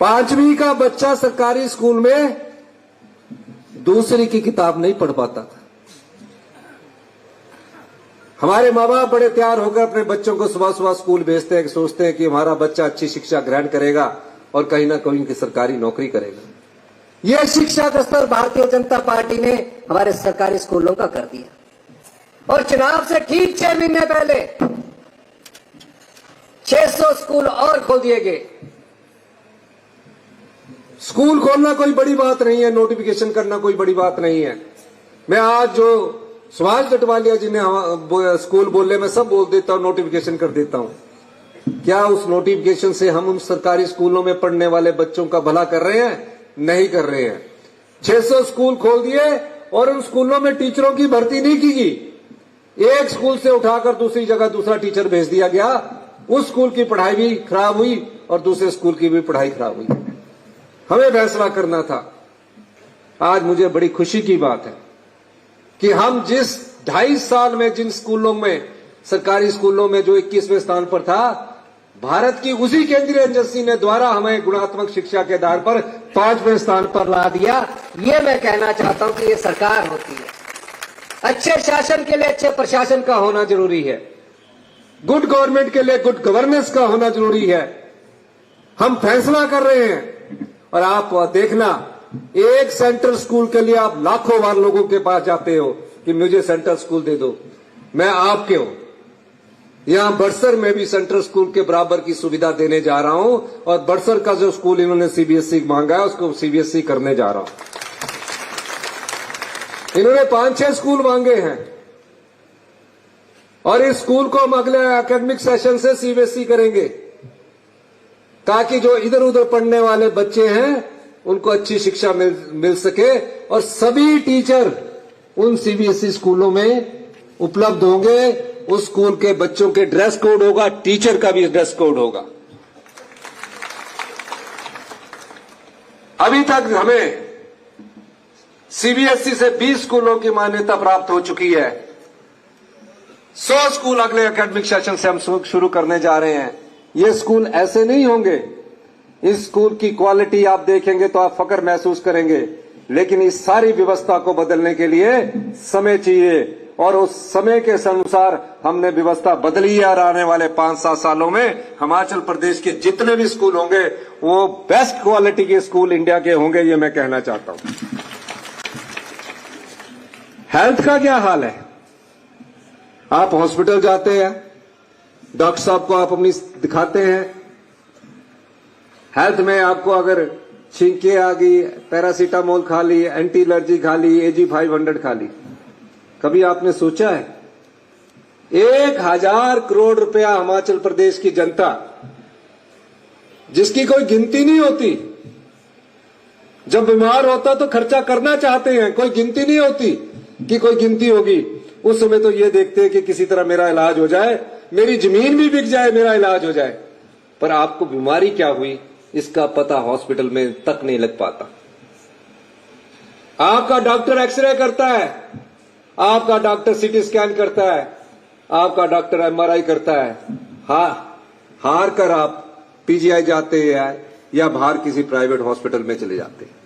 5वीं का बच्चा सरकारी स्कूल में दूसरी की किताब नहीं पढ़ पाता था। हमारे माँ बाप बड़े तैयार होकर अपने बच्चों को सुबह सुबह स्कूल भेजते हैं, सोचते हैं कि हमारा बच्चा अच्छी शिक्षा ग्रहण करेगा और कहीं ना कहीं की सरकारी नौकरी करेगा। यह शिक्षा का स्तर भारतीय जनता पार्टी ने हमारे सरकारी स्कूलों का कर दिया और चुनाव से ठीक 6 महीने पहले 600 स्कूल और खोल दिए गए। स्कूल खोलना कोई बड़ी बात नहीं है, नोटिफिकेशन करना कोई बड़ी बात नहीं है। मैं आज जो सुभाष लटवालिया जी ने स्कूल बोले, मैं सब बोल देता हूं, नोटिफिकेशन कर देता हूं। क्या उस नोटिफिकेशन से हम उन सरकारी स्कूलों में पढ़ने वाले बच्चों का भला कर रहे हैं? नहीं कर रहे हैं। 600 स्कूल खोल दिए और उन स्कूलों में टीचरों की भर्ती नहीं की गई। एक स्कूल से उठाकर दूसरी जगह दूसरा टीचर भेज दिया गया। उस स्कूल की पढ़ाई भी खराब हुई और दूसरे स्कूल की भी पढ़ाई खराब हुई। हमें फैसला करना था। आज मुझे बड़ी खुशी की बात है कि हम जिस 2.5 साल में जिन स्कूलों में, सरकारी स्कूलों में जो 21वें स्थान पर था, भारत की उसी केंद्रीय एजेंसी ने द्वारा हमें गुणात्मक शिक्षा के आधार पर 5वें स्थान पर ला दिया। ये मैं कहना चाहता हूं कि ये सरकार होती है। अच्छे शासन के लिए अच्छे प्रशासन का होना जरूरी है। गुड गवर्नमेंट के लिए गुड गवर्नेंस का होना जरूरी है। हम फैसला कर रहे हैं और आप देखना, एक सेंट्रल स्कूल के लिए आप लाखों बार लोगों के पास जाते हो कि मुझे सेंट्रल स्कूल दे दो। मैं आपके हूं। यहां बड़सर में भी सेंट्रल स्कूल के बराबर की सुविधा देने जा रहा हूं और बड़सर का जो स्कूल इन्होंने सीबीएसई मांगा है उसको सीबीएसई करने जा रहा हूं। इन्होंने 5-6 स्कूल मांगे हैं और इस स्कूल को हम अगले एकेडमिक सेशन से सीबीएसई करेंगे ताकि जो इधर उधर पढ़ने वाले बच्चे हैं उनको अच्छी शिक्षा मिल सके और सभी टीचर उन सीबीएसई स्कूलों में उपलब्ध होंगे। उस स्कूल के बच्चों के ड्रेस कोड होगा, टीचर का भी ड्रेस कोड होगा। अभी तक हमें सीबीएसई से 20 स्कूलों की मान्यता प्राप्त हो चुकी है। 100 स्कूल अगले एकेडमिक सेशन से हम शुरू करने जा रहे हैं। ये स्कूल ऐसे नहीं होंगे। इस स्कूल की क्वालिटी आप देखेंगे तो आप फख्र महसूस करेंगे, लेकिन इस सारी व्यवस्था को बदलने के लिए समय चाहिए और उस समय के अनुसार हमने व्यवस्था बदली है और आने वाले 5-7 सालों में हिमाचल प्रदेश के जितने भी स्कूल होंगे वो बेस्ट क्वालिटी के स्कूल इंडिया के होंगे, ये मैं कहना चाहता हूं। हेल्थ का क्या हाल है? आप हॉस्पिटल जाते हैं, डॉक्टर साहब को आप अपनी दिखाते हैं। हेल्थ में आपको अगर छींके आ गई, पैरासीटामोल खा ली, एंटी एलर्जी खा ली, AG 500 खा ली, कभी आपने सोचा है 1000 करोड़ रुपया हिमाचल प्रदेश की जनता, जिसकी कोई गिनती नहीं होती, जब बीमार होता तो खर्चा करना चाहते हैं, कोई गिनती नहीं होती कि कोई गिनती होगी। उस समय तो ये देखते हैं कि किसी तरह मेरा इलाज हो जाए, मेरी जमीन भी बिक जाए, मेरा इलाज हो जाए। पर आपको बीमारी क्या हुई इसका पता हॉस्पिटल में तक नहीं लग पाता। आपका डॉक्टर एक्सरे करता है, आपका डॉक्टर सीटी स्कैन करता है, आपका डॉक्टर MRI करता है। हार कर आप PGI जाते हैं या बाहर किसी प्राइवेट हॉस्पिटल में चले जाते हैं।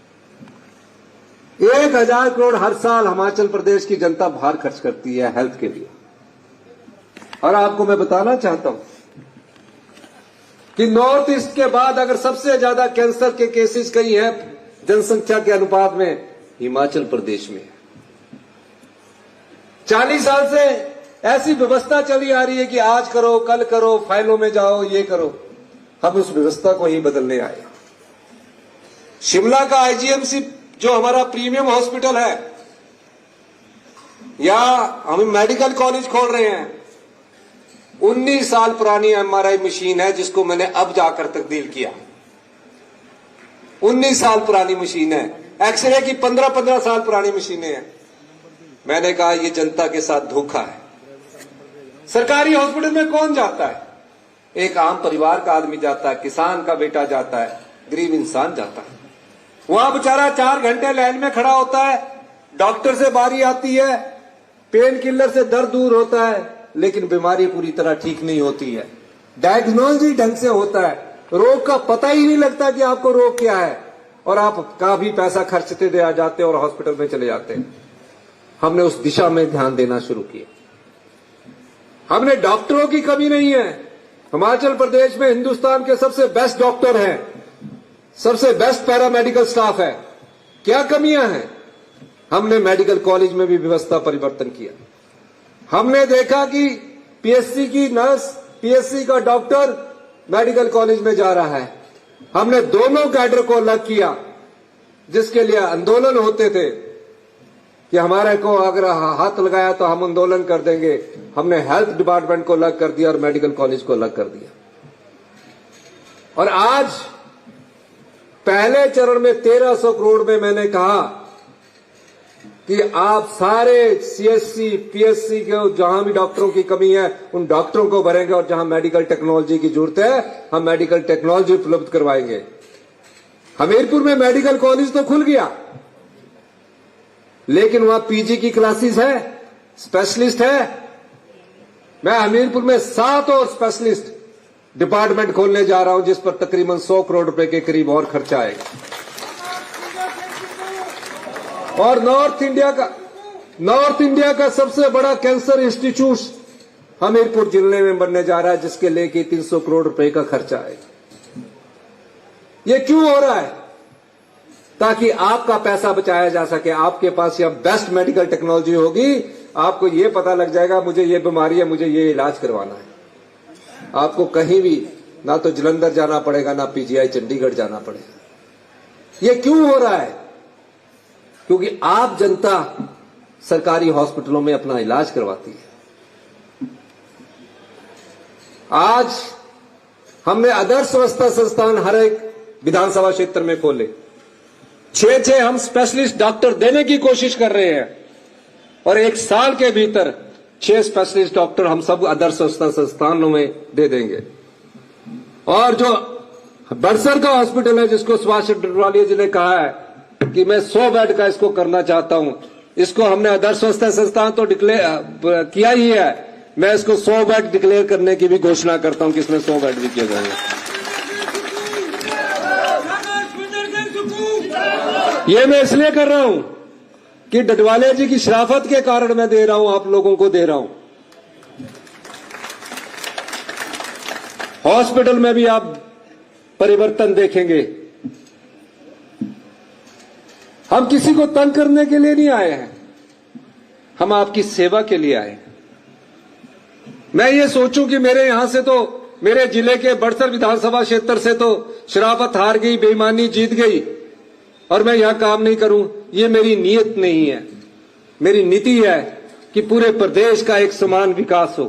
1000 करोड़ हर साल हिमाचल प्रदेश की जनता बाहर खर्च करती है हेल्थ के लिए। और आपको मैं बताना चाहता हूं कि नॉर्थ ईस्ट के बाद अगर सबसे ज्यादा कैंसर के केसेस कहीं है जनसंख्या के अनुपात में, हिमाचल प्रदेश में। 40 साल से ऐसी व्यवस्था चली आ रही है कि आज करो, कल करो, फाइलों में जाओ, ये करो। हम उस व्यवस्था को ही बदलने आए। शिमला का IGMC जो हमारा प्रीमियम हॉस्पिटल है, या हम मेडिकल कॉलेज खोल रहे हैं, 19 साल पुरानी MRI मशीन है जिसको मैंने अब जाकर तब्दील किया। 19 साल पुरानी मशीन है। एक्सरे की 15-15 साल पुरानी मशीनें हैं। मैंने कहा ये जनता के साथ धोखा है। सरकारी हॉस्पिटल में कौन जाता है? एक आम परिवार का आदमी जाता है, किसान का बेटा जाता है, गरीब इंसान जाता है। वहां बेचारा 4 घंटे लाइन में खड़ा होता है, डॉक्टर से बारी आती है, पेन किलर से दर्द दूर होता है, लेकिन बीमारी पूरी तरह ठीक नहीं होती है। डायग्नोसिस ढंग से होता है रोग का पता ही नहीं लगता कि आपको रोग क्या है, और आप काफी पैसा खर्चते दे जाते और हॉस्पिटल में चले जाते हैं। हमने उस दिशा में ध्यान देना शुरू किया। हमने डॉक्टरों की कमी नहीं है। हिमाचल प्रदेश में हिंदुस्तान के सबसे बेस्ट डॉक्टर हैं, सबसे बेस्ट पैरामेडिकल स्टाफ है। क्या कमियां हैं? हमने मेडिकल कॉलेज में भी व्यवस्था परिवर्तन किया। हमने देखा कि पीएचसी की नर्स, पीएचसी का डॉक्टर मेडिकल कॉलेज में जा रहा है। हमने दोनों कैडर को अलग किया, जिसके लिए आंदोलन होते थे कि हमारे को अगर हाथ लगाया तो हम आंदोलन कर देंगे। हमने हेल्थ डिपार्टमेंट को अलग कर दिया और मेडिकल कॉलेज को अलग कर दिया। और आज पहले चरण में 1300 करोड़ में मैंने कहा कि आप सारे सीएससी, पीएचसी के जहां भी डॉक्टरों की कमी है उन डॉक्टरों को भरेंगे, और जहां मेडिकल टेक्नोलॉजी की जरूरत है हम मेडिकल टेक्नोलॉजी उपलब्ध करवाएंगे। हमीरपुर में मेडिकल कॉलेज तो खुल गया, लेकिन वहां पीजी की क्लासेस है, स्पेशलिस्ट है। मैं हमीरपुर में 7 और स्पेशलिस्ट डिपार्टमेंट खोलने जा रहा हूं, जिस पर तकरीबन 100 करोड़ रुपए के करीब और खर्चा आएगा। और नॉर्थ इंडिया का सबसे बड़ा कैंसर इंस्टीट्यूट हमीरपुर जिले में बनने जा रहा है, जिसके लेके 300 करोड़ रुपए का खर्चा आएगा। ये क्यों हो रहा है? ताकि आपका पैसा बचाया जा सके। आपके पास यह बेस्ट मेडिकल टेक्नोलॉजी होगी, आपको यह पता लग जाएगा मुझे ये बीमारी है, मुझे ये इलाज करवाना है। आपको कहीं भी ना तो जलंधर जाना पड़ेगा, ना पीजीआई चंडीगढ़ जाना पड़ेगा। ये क्यों हो रहा है? क्योंकि आप जनता सरकारी हॉस्पिटलों में अपना इलाज करवाती है। आज हमने आदर्श अवस्था संस्थान हर एक विधानसभा क्षेत्र में खोले। 6 हम स्पेशलिस्ट डॉक्टर देने की कोशिश कर रहे हैं, और 1 साल के भीतर 6 स्पेशलिस्ट डॉक्टर हम सब आदर्श अवस्था संस्थानों में दे देंगे। और जो बड़सर का हॉस्पिटल है, जिसको सुभाष डडवालिया जी ने कहा है कि मैं 100 बेड का इसको करना चाहता हूं, इसको हमने आदर्श अवस्था संस्थान तो डिक्लेयर किया ही है। मैं इसको 100 बेड डिक्लेयर करने की भी घोषणा करता हूं कि इसमें 100 बेड भी किए जाएंगे। ये मैं इसलिए कर रहा हूं कि डडवालिया जी की शराफत के कारण मैं दे रहा हूं, आप लोगों को दे रहा हूं। हॉस्पिटल में भी आप परिवर्तन देखेंगे। हम किसी को तंग करने के लिए नहीं आए हैं, हम आपकी सेवा के लिए आए हैं। मैं ये सोचूं कि मेरे यहां से तो, मेरे जिले के बड़सर विधानसभा क्षेत्र से तो शराफत हार गई, बेईमानी जीत गई, और मैं यहां काम नहीं करूं, ये मेरी नीयत नहीं है। मेरी नीति है कि पूरे प्रदेश का एक समान विकास हो।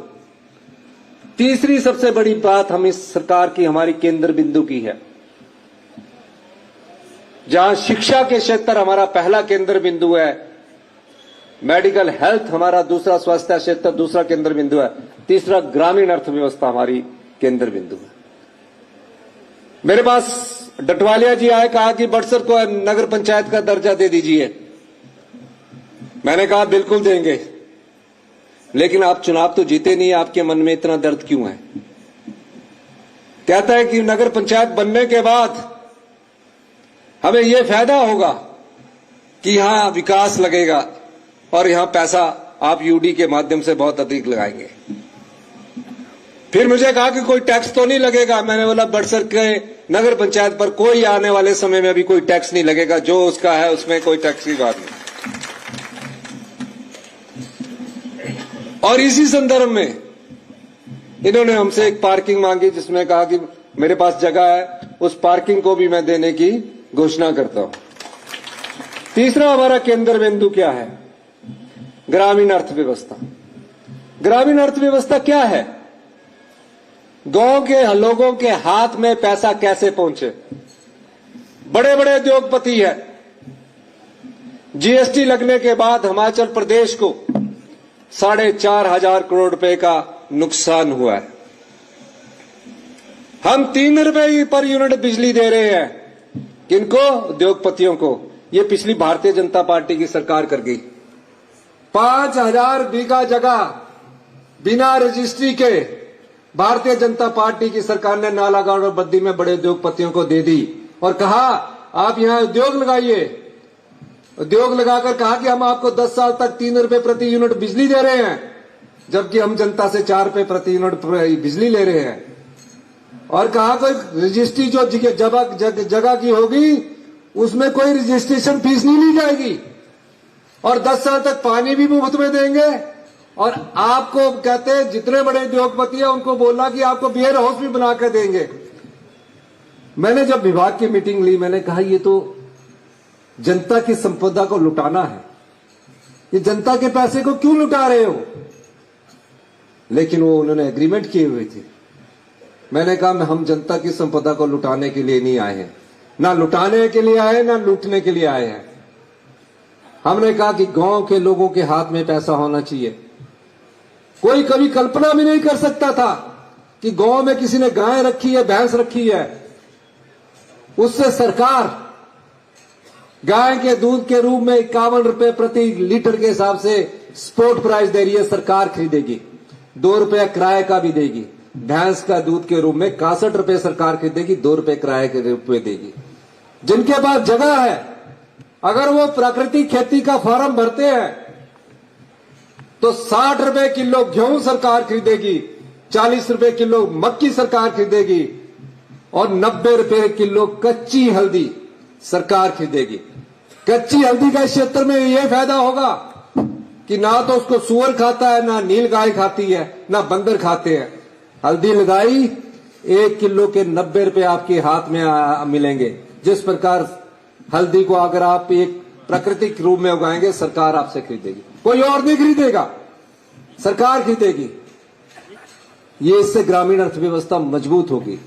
तीसरी सबसे बड़ी बात हम इस सरकार की, हमारी केंद्र बिंदु की है। जहां शिक्षा के क्षेत्र हमारा पहला केंद्र बिंदु है, मेडिकल हेल्थ हमारा दूसरा, स्वास्थ्य क्षेत्र दूसरा केंद्र बिंदु है, तीसरा ग्रामीण अर्थव्यवस्था हमारी केंद्र बिंदु है। मेरे पास डडवालिया जी आए, कहा कि बड़सर को नगर पंचायत का दर्जा दे दीजिए। मैंने कहा बिल्कुल देंगे, लेकिन आप चुनाव तो जीते नहीं, आपके मन में इतना दर्द क्यों है? कहता है कि नगर पंचायत बनने के बाद हमें यह फायदा होगा कि यहां विकास लगेगा और यहां पैसा आप यूडी के माध्यम से बहुत अधिक लगाएंगे। फिर मुझे कहा कि कोई टैक्स तो नहीं लगेगा। मैंने बोला बड़सर के नगर पंचायत पर कोई आने वाले समय में भी कोई टैक्स नहीं लगेगा, जो उसका है उसमें कोई टैक्स की बात नहीं। और इसी संदर्भ में इन्होंने हमसे एक पार्किंग मांगी, जिसमें कहा कि मेरे पास जगह है, उस पार्किंग को भी मैं देने की घोषणा करता हूं। तीसरा हमारा केंद्र बिंदु क्या है? ग्रामीण अर्थव्यवस्था। ग्रामीण अर्थव्यवस्था क्या है? गांव के लोगों के हाथ में पैसा कैसे पहुंचे? बड़े बड़े उद्योगपति है। जीएसटी लगने के बाद हिमाचल प्रदेश को 4,500 करोड़ रुपए का नुकसान हुआ है। हम 3 रुपए पर यूनिट बिजली दे रहे हैं। किनको? उद्योगपतियों को। ये पिछली भारतीय जनता पार्टी की सरकार कर गई। 5,000 बीघा जगह बिना रजिस्ट्री के भारतीय जनता पार्टी की सरकार ने नालागढ़ और बद्दी में बड़े उद्योगपतियों को दे दी और कहा आप यहां उद्योग लगाइए। उद्योग लगाकर कहा कि हम आपको 10 साल तक 3 रुपए प्रति यूनिट बिजली दे रहे हैं, जबकि हम जनता से 4 रुपए प्रति यूनिट बिजली ले रहे हैं। और कहा कोई रजिस्ट्री जो जगह की होगी उसमें कोई रजिस्ट्रेशन फीस नहीं ली जाएगी और 10 साल तक पानी भी मुफ्त में देंगे। और आपको कहते हैं जितने बड़े उद्योगपति हैं उनको बोला कि आपको बियर हाउस भी बना कर देंगे। मैंने जब विभाग की मीटिंग ली, मैंने कहा ये तो जनता की संपदा को लुटाना है, ये जनता के पैसे को क्यों लुटा रहे हो। लेकिन वो उन्होंने एग्रीमेंट किए हुए थे। मैंने कहा हम जनता की संपदा को लुटाने के लिए नहीं आए हैं, ना लुटाने के लिए आए ना लूटने के लिए आए हैं। हमने कहा कि गांव के लोगों के हाथ में पैसा होना चाहिए। कोई कभी कल्पना भी नहीं कर सकता था कि गांव में किसी ने गाय रखी है, भैंस रखी है, उससे सरकार गाय के दूध के रूप में 51 रुपए प्रति लीटर के हिसाब से स्पॉट प्राइस दे रही है, सरकार खरीदेगी। 2 रुपए किराए का भी देगी। भैंस का दूध के रूप में 61 रुपए सरकार खरीदेगी, 2 रुपए किराए के रूप में देगी। जिनके पास जगह है, अगर वो प्राकृतिक खेती का फार्म भरते हैं तो 60 रुपए किलो गेहूं सरकार खरीदेगी, 40 रुपए किलो मक्की सरकार खरीदेगी और 90 रुपए किलो कच्ची हल्दी सरकार खरीदेगी। कच्ची हल्दी का इस क्षेत्र में यह फायदा होगा कि ना तो उसको सुअर खाता है, ना नील गाय खाती है, ना बंदर खाते हैं। हल्दी लगाई, 1 किलो के 90 रुपए आपके हाथ में मिलेंगे। जिस प्रकार हल्दी को अगर आप एक प्राकृतिक रूप में उगाएंगे, सरकार आपसे खरीदेगी, कोई और नहीं खरीदेगा, सरकार खरीदेगी। ये इससे ग्रामीण अर्थव्यवस्था मजबूत होगी।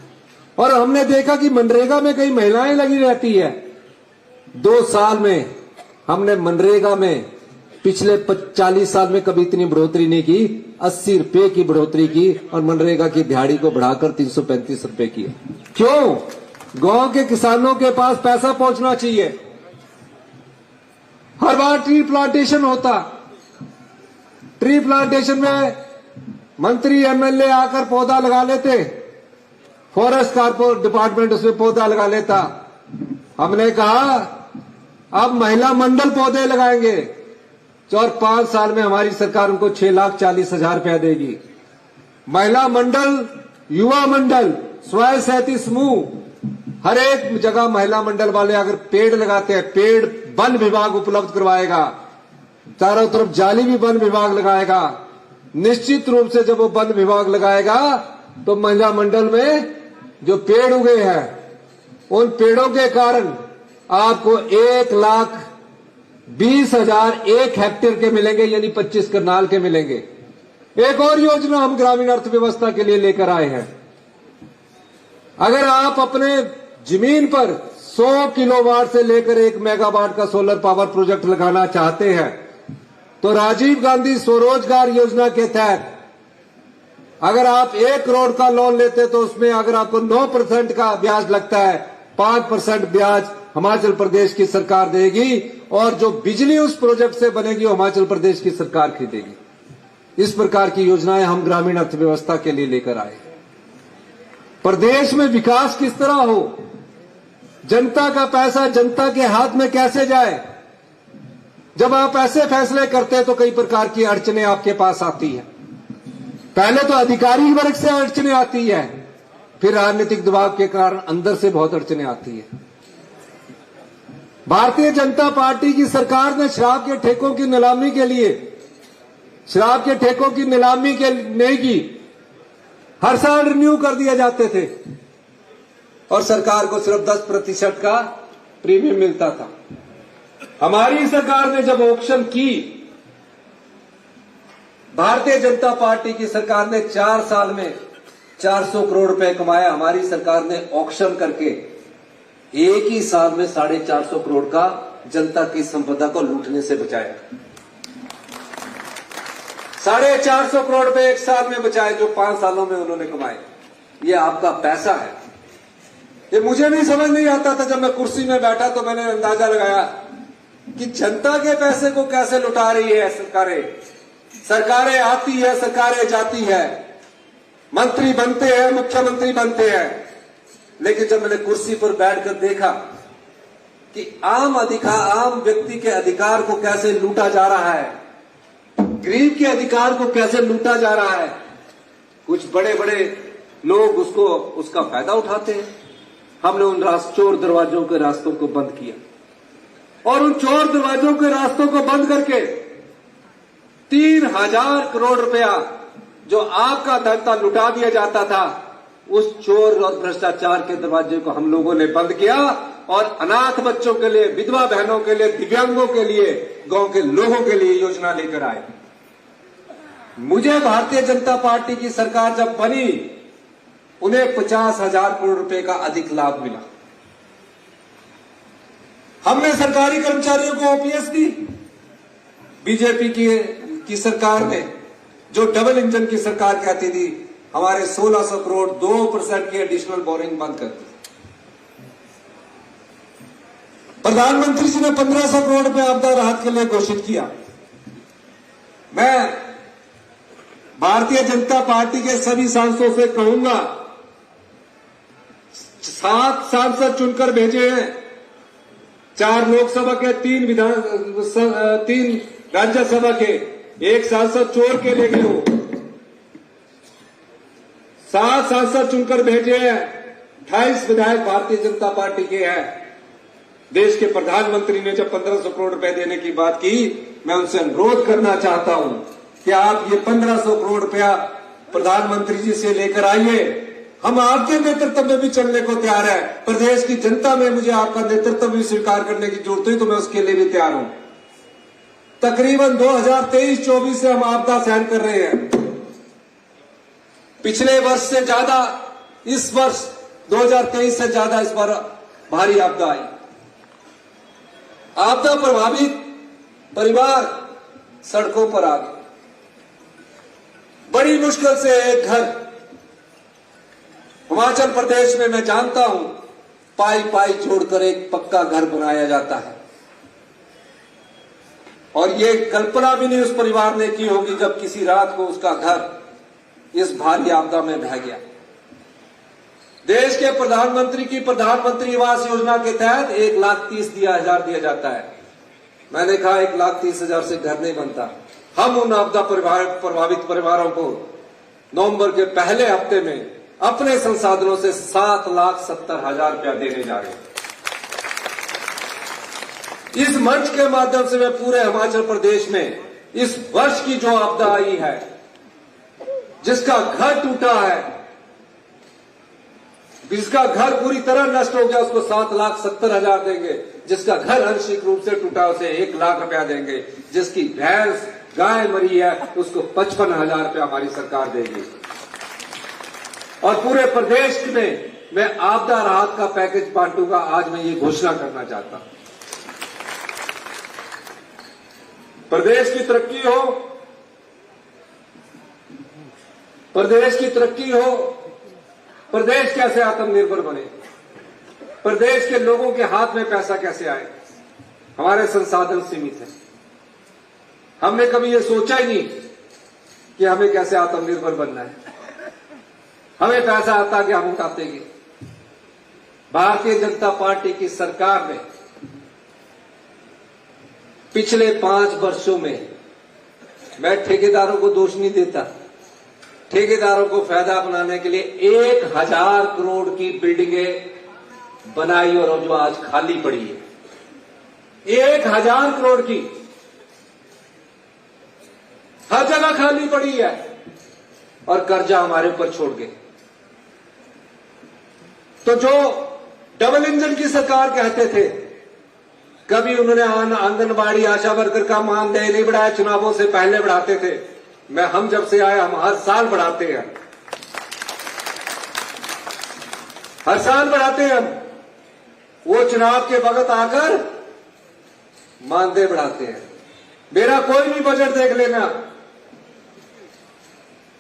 और हमने देखा कि मनरेगा में कई महिलाएं लगी रहती है। 2 साल में हमने मनरेगा में पिछले 40 साल में कभी इतनी बढ़ोतरी नहीं की, 80 रुपए की बढ़ोतरी की और मनरेगा की दिहाड़ी को बढ़ाकर 335 रुपए की। क्यों? गांव के किसानों के पास पैसा पहुंचना चाहिए। हर बार ट्री प्लांटेशन होता, ट्री प्लांटेशन में मंत्री एमएलए आकर पौधा लगा लेते, फॉरेस्ट कारपोरेट डिपार्टमेंट उसमें पौधा लगा लेता। हमने कहा अब महिला मंडल पौधे लगाएंगे और 5 साल में हमारी सरकार उनको 6,40,000 रुपया देगी। महिला मंडल, युवा मंडल, स्वयं सहायता समूह, हर एक जगह महिला मंडल वाले अगर पेड़ लगाते हैं, पेड़ वन विभाग उपलब्ध करवाएगा, चारों तरफ जाली भी वन विभाग लगाएगा। निश्चित रूप से जब वो वन विभाग लगाएगा तो महिला मंडल में जो पेड़ उगे हैं उन पेड़ों के कारण आपको 1,20,000 1 हेक्टेयर के मिलेंगे, यानी 25 करनाल के मिलेंगे। एक और योजना हम ग्रामीण अर्थव्यवस्था के लिए लेकर आए हैं। अगर आप अपने जमीन पर 100 किलोवाट से लेकर 1 मेगावाट का सोलर पावर प्रोजेक्ट लगाना चाहते हैं तो राजीव गांधी स्वरोजगार योजना के तहत अगर आप 1 करोड़ का लोन लेते तो उसमें अगर आपको 9% का ब्याज लगता है, 5% ब्याज हिमाचल प्रदेश की सरकार देगी और जो बिजली उस प्रोजेक्ट से बनेगी वो हिमाचल प्रदेश की सरकार खरीदेगी। इस प्रकार की योजनाएं हम ग्रामीण अर्थव्यवस्था के लिए लेकर आए। प्रदेश में विकास किस तरह हो, जनता का पैसा जनता के हाथ में कैसे जाए। जब आप ऐसे फैसले करते हैं तो कई प्रकार की अड़चनें आपके पास आती है। पहले तो अधिकारी वर्ग से अड़चनें आती है, फिर राजनीतिक दबाव के कारण अंदर से बहुत अड़चनें आती है। भारतीय जनता पार्टी की सरकार ने शराब के ठेकों की नीलामी के लिए, शराब के ठेकों की नीलामी के नहीं की, हर साल रिन्यू कर दिए जाते थे और सरकार को सिर्फ 10% का प्रीमियम मिलता था। हमारी सरकार ने जब ऑक्शन की, भारतीय जनता पार्टी की सरकार ने 4 साल में 400 करोड़ रुपए कमाया। हमारी सरकार ने ऑक्शन करके एक ही साल में 450 करोड़ का जनता की संपदा को लूटने से बचाया। 450 करोड़ रुपए एक साल में बचाए जो 5 सालों में उन्होंने कमाए। ये आपका पैसा है। ये मुझे नहीं समझ नहीं आता था। जब मैं कुर्सी में बैठा तो मैंने अंदाजा लगाया कि जनता के पैसे को कैसे लुटा रही है सरकारें। सरकारें आती है, सरकारें जाती है, मंत्री बनते हैं, मुख्यमंत्री बनते हैं, लेकिन जब मैंने कुर्सी पर बैठकर देखा कि आम व्यक्ति के अधिकार को कैसे लूटा जा रहा है, गरीब के अधिकार को कैसे लूटा जा रहा है, कुछ बड़े बड़े लोग उसका फायदा उठाते हैं। हमने उन चोर दरवाजों के रास्तों को बंद किया और उन चोर दरवाजों के रास्तों को बंद करके 3000 करोड़ रुपया जो आपका धन था लुटा दिया जाता था, उस चोर और भ्रष्टाचार के दरवाजे को हम लोगों ने बंद किया और अनाथ बच्चों के लिए, विधवा बहनों के लिए, दिव्यांगों के लिए, गांव के लोगों के लिए योजना लेकर आए। मुझे भारतीय जनता पार्टी की सरकार जब बनी, उन्हें 50,000 करोड़ रुपए का अधिक लाभ मिला। हमने सरकारी कर्मचारियों को ओपीएस दी। बीजेपी की सरकार ने, जो डबल इंजन की सरकार कहती थी, हमारे 1600 करोड़ 2% की एडिशनल बोरिंग बंद कर दी। प्रधानमंत्री जी ने 1500 करोड़ रुपए आपदा राहत के लिए घोषित किया। मैं भारतीय जनता पार्टी के सभी सांसदों से कहूंगा, 7 सांसद चुनकर भेजे हैं, 4 लोकसभा के, 3 राज्यसभा के, 1 सांसद चोर के ले गए हो। 7 सांसद चुनकर भेजे हैं, 28 विधायक भारतीय जनता पार्टी के हैं। देश के प्रधानमंत्री ने जब 1500 करोड़ रुपए देने की बात की, मैं उनसे अनुरोध करना चाहता हूं कि आप ये 1500 करोड़ रुपया प्रधानमंत्री जी से लेकर आइए। हम आपके नेतृत्व में भी चलने को तैयार है। प्रदेश की जनता में मुझे आपका नेतृत्व भी स्वीकार करने की जरूरत हुई तो मैं उसके लिए भी तैयार हूं। तकरीबन 2023-24 से हम आपदा सहन कर रहे हैं। पिछले वर्ष से ज्यादा इस वर्ष 2023 से ज्यादा इस बार भारी आपदा आई। आपदा प्रभावित परिवार सड़कों पर आ गए। बड़ी मुश्किल से एक घर हिमाचल प्रदेश में, मैं जानता हूं, पाई जोड़कर एक पक्का घर बनाया जाता है। और ये कल्पना भी नहीं उस परिवार ने की होगी जब किसी रात को उसका घर इस भारी आपदा में बह गया। देश के प्रधानमंत्री की प्रधानमंत्री आवास योजना के तहत 1,30,000 दिया जाता है। मैंने कहा 1,30,000 से घर नहीं बनता। हम उन आपदा प्रभावित परिवारों को नवंबर के पहले हफ्ते में अपने संसाधनों से 7,70,000 रुपया देने जा रहे हैं। इस मंच के माध्यम से मैं पूरे हिमाचल प्रदेश में इस वर्ष की जो आपदा आई है, जिसका घर टूटा है, जिसका घर पूरी तरह नष्ट हो गया, उसको 7,70,000 देंगे। जिसका घर आंशिक रूप से टूटा उसे 1 लाख रुपया देंगे। जिसकी भैंस गाय मरी है उसको 55,000 रुपया हमारी सरकार देगी। और पूरे प्रदेश में मैं आपदा राहत का पैकेज बांटूंगा। आज मैं ये घोषणा करना चाहता हूं। प्रदेश की तरक्की हो, प्रदेश की तरक्की हो, प्रदेश कैसे आत्मनिर्भर बने, प्रदेश के लोगों के हाथ में पैसा कैसे आए। हमारे संसाधन सीमित हैं। हमने कभी ये सोचा ही नहीं कि हमें कैसे आत्मनिर्भर बनना है। हमें पैसा आता कि हम उठातेंगे। भारतीय जनता पार्टी की सरकार ने पिछले 5 वर्षों में, मैं ठेकेदारों को दोष नहीं देता, ठेकेदारों को फायदा बनाने के लिए 1,000 करोड़ की बिल्डिंगें बनाई और जो आज खाली पड़ी है, 1,000 करोड़ की हर जगह खाली पड़ी है और कर्जा हमारे ऊपर छोड़ गए। तो जो डबल इंजन की सरकार कहते थे, कभी उन्होंने आंगनबाड़ी आशा वर्कर का मानदेय नहीं बढ़ाया, चुनावों से पहले बढ़ाते थे। हम जब से आए हम हर साल बढ़ाते हैं, हर साल बढ़ाते हैं। हम वो चुनाव के वक्त आकर मानदेय बढ़ाते हैं। मेरा कोई भी बजट देख लेना,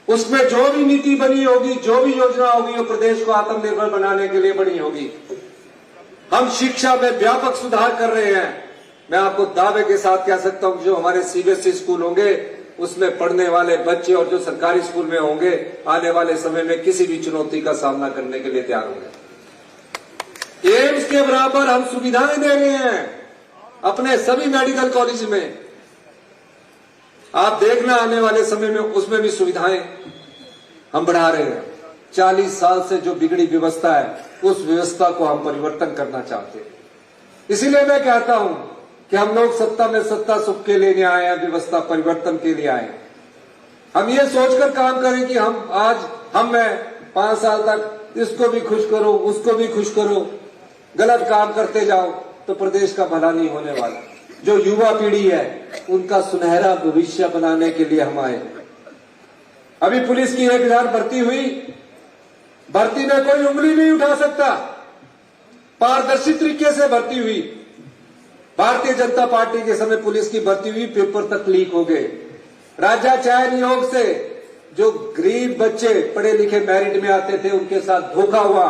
उसमें जो भी नीति बनी होगी, जो भी योजना होगी, वो प्रदेश को आत्मनिर्भर बनाने के लिए बनी होगी। हम शिक्षा में व्यापक सुधार कर रहे हैं। मैं आपको दावे के साथ कह सकता हूं कि जो हमारे सीबीएसई स्कूल होंगे उसमें पढ़ने वाले बच्चे और जो सरकारी स्कूल में होंगे आने वाले समय में किसी भी चुनौती का सामना करने के लिए तैयार होंगे। एम्स के बराबर हम सुविधाएं दे रहे हैं अपने सभी मेडिकल कॉलेज में। आप देखना आने वाले समय में उसमें भी सुविधाएं हम बढ़ा रहे हैं। 40 साल से जो बिगड़ी व्यवस्था है उस व्यवस्था को हम परिवर्तन करना चाहते हैं। इसीलिए मैं कहता हूं कि हम लोग सत्ता में सत्ता सुख के लिए नहीं आए हैं, व्यवस्था परिवर्तन के लिए आए हैं। हम ये सोचकर काम करें कि मैं 5 साल तक इसको भी खुश करो, उसको भी खुश करो, गलत काम करते जाओ तो प्रदेश का भला नहीं होने वाला। जो युवा पीढ़ी है उनका सुनहरा भविष्य बनाने के लिए हम आए। अभी पुलिस की 1000 भर्ती हुई, भर्ती में कोई उंगली नहीं उठा सकता, पारदर्शी तरीके से भर्ती हुई। भारतीय जनता पार्टी के समय पुलिस की भर्ती हुई, पेपर तक लीक हो गए। राज्य चयन नियोग से जो गरीब बच्चे पढ़े लिखे मेरिट में आते थे उनके साथ धोखा हुआ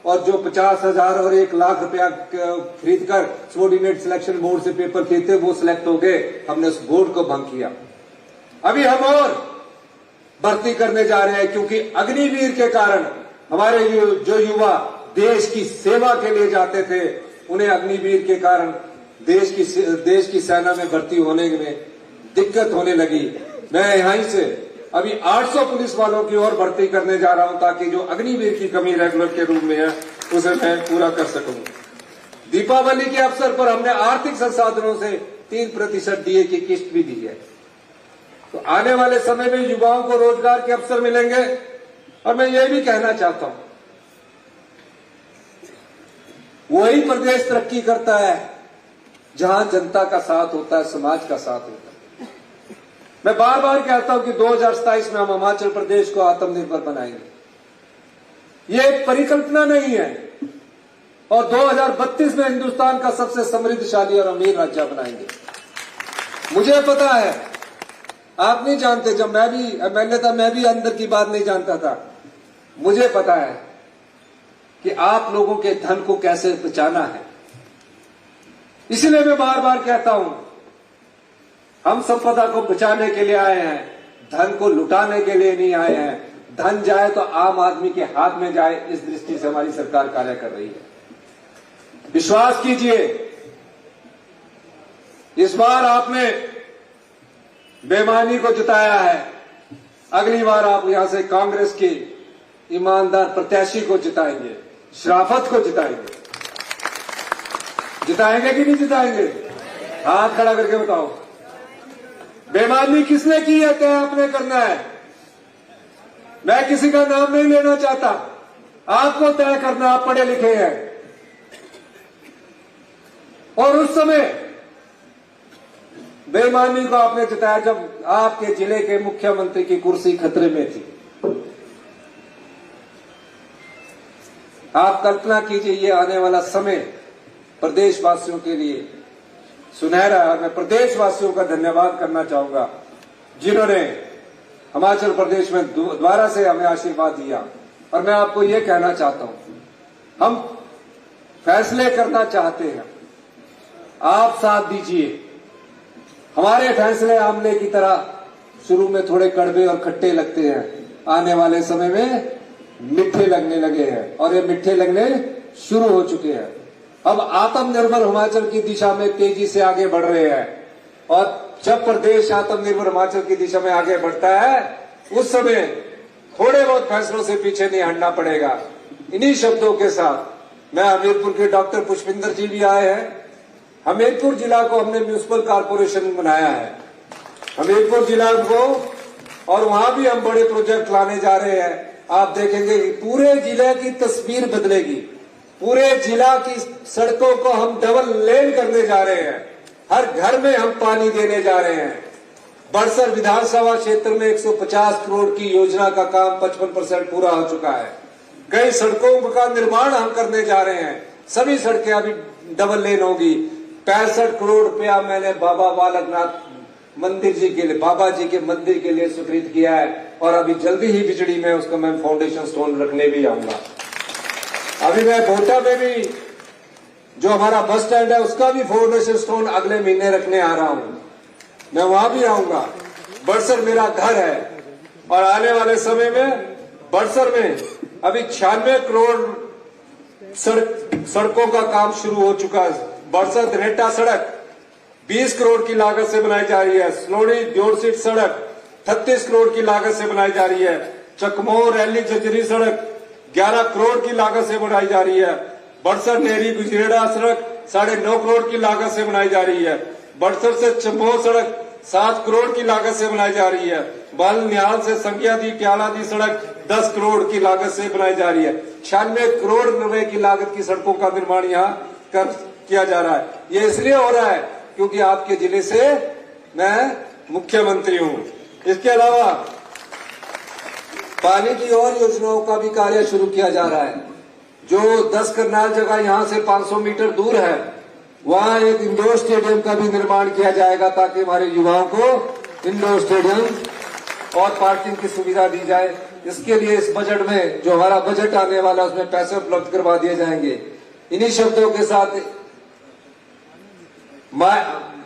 और जो 50,000 और 1 लाख रुपया खरीद कर सबॉर्डिनेट सिलेक्शन बोर्ड से पेपर किए थे वो सिलेक्ट हो गए। हमने उस बोर्ड को भंग किया। अभी हम और भर्ती करने जा रहे हैं क्योंकि अग्निवीर के कारण हमारे जो युवा देश की सेवा के लिए जाते थे उन्हें अग्निवीर के कारण देश की सेना में भर्ती होने में दिक्कत होने लगी। मैं यहीं से अभी 800 पुलिस वालों की और भर्ती करने जा रहा हूं ताकि जो अग्निवीर की कमी रेगुलर के रूप में है उसे मैं पूरा कर सकूं। दीपावली के अवसर पर हमने आर्थिक संसाधनों से 3% डीए की किस्त भी दी है। तो आने वाले समय में युवाओं को रोजगार के अवसर मिलेंगे। और मैं ये भी कहना चाहता हूं, वही प्रदेश तरक्की करता है जहां जनता का साथ होता है, समाज का साथ होता है। मैं बार बार कहता हूं कि 2027 में हम हिमाचल प्रदेश को आत्मनिर्भर बनाएंगे। ये एक परिकल्पना नहीं है। और 2032 में हिंदुस्तान का सबसे समृद्धशाली और अमीर राज्य बनाएंगे। मुझे पता है, आप नहीं जानते, जब मैं भी एमएलए था मैं भी अंदर की बात नहीं जानता था। मुझे पता है कि आप लोगों के धन को कैसे बचाना है। इसलिए मैं बार बार कहता हूं, हम संपदा को बचाने के लिए आए हैं, धन को लुटाने के लिए नहीं आए हैं। धन जाए तो आम आदमी के हाथ में जाए, इस दृष्टि से हमारी सरकार कार्य कर रही है। विश्वास कीजिए, इस बार आपने बेईमानी को जिताया है, अगली बार आप यहां से कांग्रेस की ईमानदार प्रत्याशी को जिताएंगे, शराफत को जिताएंगे। जिताएंगे कि नहीं जिताएंगे? हाथ खड़ा करके बताओ। बेईमानी किसने की है, तय आपने करना है। मैं किसी का नाम नहीं लेना चाहता, आपको तय करना। आप पढ़े लिखे हैं। और उस समय बेईमानी को आपने जिताया जब आपके जिले के मुख्यमंत्री की कुर्सी खतरे में थी। आप कल्पना कीजिए, ये आने वाला समय प्रदेशवासियों के लिए सुनहरा है। मैं प्रदेशवासियों का धन्यवाद करना चाहूंगा जिन्होंने हिमाचल प्रदेश में दोबारा से हमें आशीर्वाद दिया। और मैं आपको ये कहना चाहता हूं, हम फैसले करना चाहते हैं, आप साथ दीजिए। हमारे फैसले आमले की तरह शुरू में थोड़े कड़वे और खट्टे लगते हैं, आने वाले समय में मीठे लगने लगे हैं और ये मीठे लगने शुरू हो चुके हैं। अब आत्मनिर्भर हिमाचल की दिशा में तेजी से आगे बढ़ रहे हैं। और जब प्रदेश आत्मनिर्भर हिमाचल की दिशा में आगे बढ़ता है उस समय थोड़े बहुत फैसलों से पीछे नहीं हटना पड़ेगा। इन्हीं शब्दों के साथ मैं हमीरपुर के डॉक्टर पुष्पिंदर जी भी आए हैं। हमीरपुर जिला को हमने म्यूनिसिपल कॉर्पोरेशन बनाया है, हमीरपुर जिला को, और वहां भी हम बड़े प्रोजेक्ट लाने जा रहे हैं। आप देखेंगे पूरे जिले की तस्वीर बदलेगी। पूरे जिला की सड़कों को हम डबल लेन करने जा रहे हैं। हर घर में हम पानी देने जा रहे हैं। बड़सर विधानसभा क्षेत्र में 150 करोड़ की योजना का काम 55% पूरा हो चुका है। कई सड़कों का निर्माण हम करने जा रहे हैं। सभी सड़कें अभी डबल लेन होगी। 65 करोड़ रुपया मैंने बाबा बालकनाथ मंदिर जी के लिए, बाबा जी के मंदिर के लिए स्वीकृत किया है। और अभी जल्दी ही बिजड़ी में उसका मैं फाउंडेशन स्टोन रखने भी आऊंगा। अभी मैं भोटा में भी जो हमारा बस स्टैंड है उसका भी फाउंडेशन स्टोन अगले महीने रखने आ रहा हूं। मैं वहां भी आऊंगा। बड़सर मेरा घर है और आने वाले समय में बड़सर में अभी 96 करोड़ सड़कों का काम शुरू हो चुका है। बड़सर धनेटा सड़क 20 करोड़ की लागत से बनाई जा रही है। सलोनी द्योड़सीट सड़क 36 करोड़ की लागत से बनाई जा रही है। चकमोह रैली जजरी सड़क 11 करोड़ की लागत से बनाई जा रही है। बड़सर नेरी गुजरेड़ा सड़क 9.5 करोड़ की लागत से बनाई जा रही है। बड़सर से चंबो सड़क 7 करोड़ की लागत से बनाई जा रही है। बाल निहाल से संज्ञा दी ट्याला दी सड़क 10 करोड़ की लागत से बनाई जा रही है। 96 करोड़ रुपए की लागत की सड़कों का निर्माण यहाँ किया जा रहा है। ये इसलिए हो रहा है क्योंकि आपके जिले से मैं मुख्यमंत्री हूं। इसके अलावा पानी की और योजनाओं का भी कार्य शुरू किया जा रहा है। जो 10 करनाल जगह यहां से 500 मीटर दूर है, वहां एक इंडोर स्टेडियम का भी निर्माण किया जाएगा ताकि हमारे युवाओं को इंडोर स्टेडियम और पार्किंग की सुविधा दी जाए। इसके लिए इस बजट में जो हमारा बजट आने वाला है उसमें पैसे उपलब्ध करवा दिए जाएंगे। इन्हीं शब्दों के साथ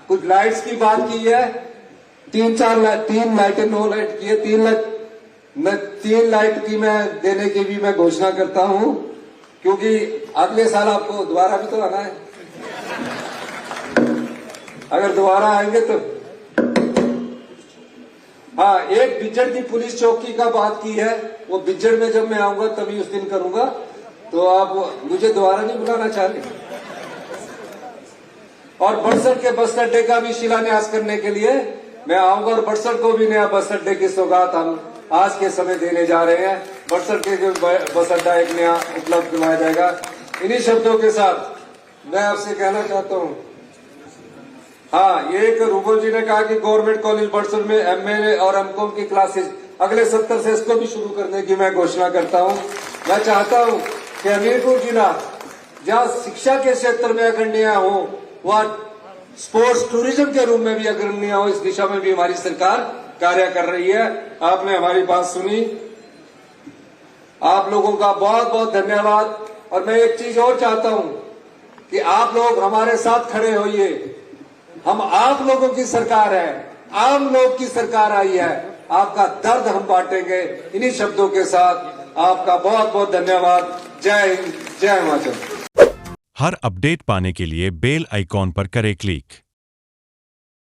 कुछ लाइट्स की बात की है। 3 लाइटें 9 लाइट की है। 3 लाइट की मैं देने की भी मैं घोषणा करता हूं क्योंकि अगले साल आपको दोबारा भी तो आना है। अगर दोबारा आएंगे तो हाँ, एक बिज्जड़ की पुलिस चौकी का बात की है। वो बिज्जड़ में जब मैं आऊंगा तभी उस दिन करूंगा, तो आप मुझे दोबारा नहीं बुलाना चाह रहे। और बड़सर के बस अड्डे का भी शिलान्यास करने के लिए मैं आऊंगा और बड़सर को भी नया बस अड्डे की सौगात हम आज के समय देने जा रहे हैं। बड़सर के बस अड्डा एक नया उपलब्ध करवाया जाएगा। इन्हीं शब्दों के साथ मैं आपसे कहना चाहता हूं, हाँ, एक रूबल जी ने कहा कि गवर्नमेंट कॉलेज बड़सर में MA और MCOM की क्लासेस अगले 70 से इसको भी शुरू करने की मैं घोषणा करता हूं। मैं चाहता हूं कि हमीरपुर जिला जहां शिक्षा के क्षेत्र में अग्रणीय हो, वह स्पोर्ट्स टूरिज्म के रूप में भी अग्रणीय हो। इस दिशा में भी हमारी सरकार कार्य कर रही है। आपने हमारी बात सुनी, आप लोगों का बहुत बहुत धन्यवाद। और मैं एक चीज और चाहता हूं कि आप लोग हमारे साथ खड़े होइए। हम आप लोगों की सरकार है, आम लोग की सरकार आई है। आपका दर्द हम बांटेंगे। इन्हीं शब्दों के साथ आपका बहुत बहुत धन्यवाद। जय हिंद, जय हिमाचल। हर अपडेट पाने के लिए बेल आइकॉन पर करें क्लिक।